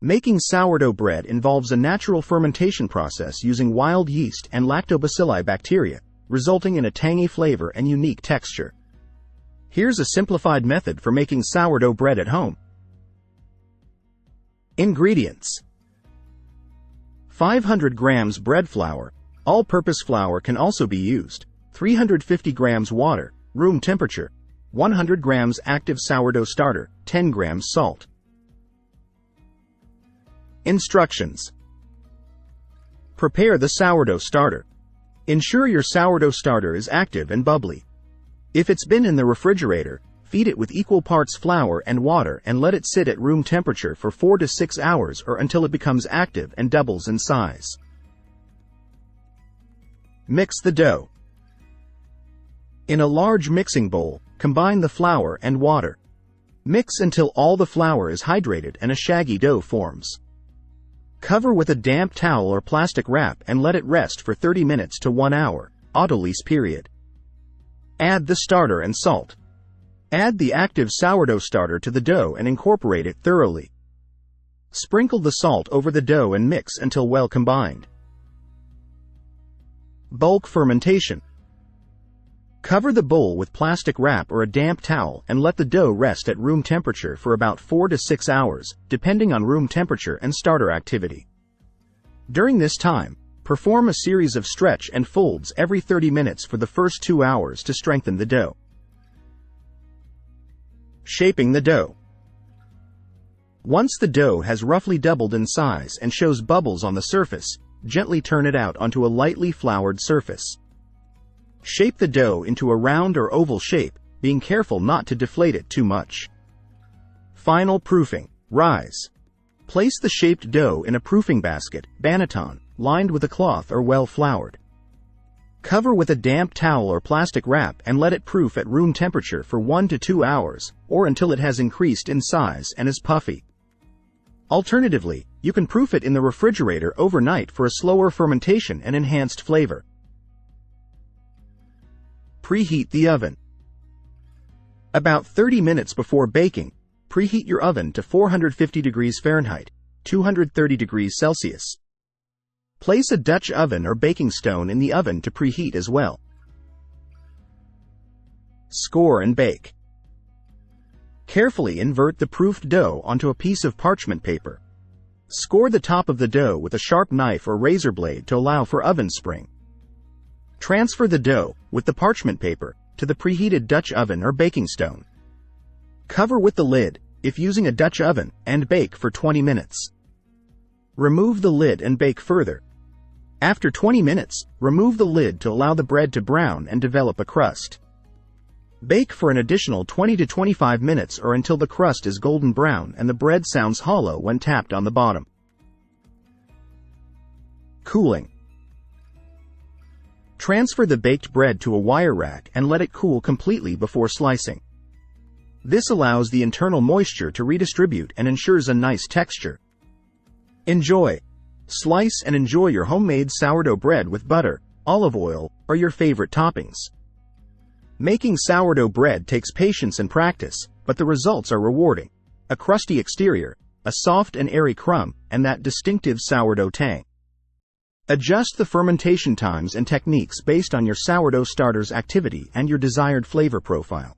Making sourdough bread involves a natural fermentation process using wild yeast and lactobacilli bacteria, resulting in a tangy flavor and unique texture. Here's a simplified method for making sourdough bread at home. Ingredients: 500 grams bread flour, all-purpose flour can also be used, 350 grams water, room temperature, 100 grams active sourdough starter, 10 grams salt. Instructions: prepare the sourdough starter. Ensure your sourdough starter is active and bubbly. If it's been in the refrigerator, feed it with equal parts flour and water and let it sit at room temperature for 4 to 6 hours or until it becomes active and doubles in size. Mix the dough. In a large mixing bowl, combine the flour and water. Mix until all the flour is hydrated and a shaggy dough forms. Cover with a damp towel or plastic wrap and let it rest for 30 minutes to 1 hour, autolyse period. Add the starter and salt. Add the active sourdough starter to the dough and incorporate it thoroughly. Sprinkle the salt over the dough and mix until well combined. Bulk fermentation. Cover the bowl with plastic wrap or a damp towel and let the dough rest at room temperature for about 4 to 6 hours, depending on room temperature and starter activity. During this time, perform a series of stretch and folds every 30 minutes for the first 2 hours to strengthen the dough. Shaping the dough. Once the dough has roughly doubled in size and shows bubbles on the surface, gently turn it out onto a lightly floured surface. Shape the dough into a round or oval shape, being careful not to deflate it too much. Final proofing. Rise. Place the shaped dough in a proofing basket, banneton, lined with a cloth or well floured. Cover with a damp towel or plastic wrap and let it proof at room temperature for 1 to 2 hours, or until it has increased in size and is puffy. Alternatively, you can proof it in the refrigerator overnight for a slower fermentation and enhanced flavor. Preheat the oven. About 30 minutes before baking, preheat your oven to 450 degrees Fahrenheit, 230 degrees Celsius. Place a Dutch oven or baking stone in the oven to preheat as well. Score and bake. Carefully invert the proofed dough onto a piece of parchment paper. Score the top of the dough with a sharp knife or razor blade to allow for oven spring. Transfer the dough, with the parchment paper, to the preheated Dutch oven or baking stone. Cover with the lid, if using a Dutch oven, and bake for 20 minutes. Remove the lid and bake further. After 20 minutes, remove the lid to allow the bread to brown and develop a crust. Bake for an additional 20 to 25 minutes or until the crust is golden brown and the bread sounds hollow when tapped on the bottom. Cooling. Transfer the baked bread to a wire rack and let it cool completely before slicing. This allows the internal moisture to redistribute and ensures a nice texture. Enjoy. Slice and enjoy your homemade sourdough bread with butter, olive oil, or your favorite toppings. Making sourdough bread takes patience and practice, but the results are rewarding. A crusty exterior, a soft and airy crumb, and that distinctive sourdough tang. Adjust the fermentation times and techniques based on your sourdough starter's activity and your desired flavor profile.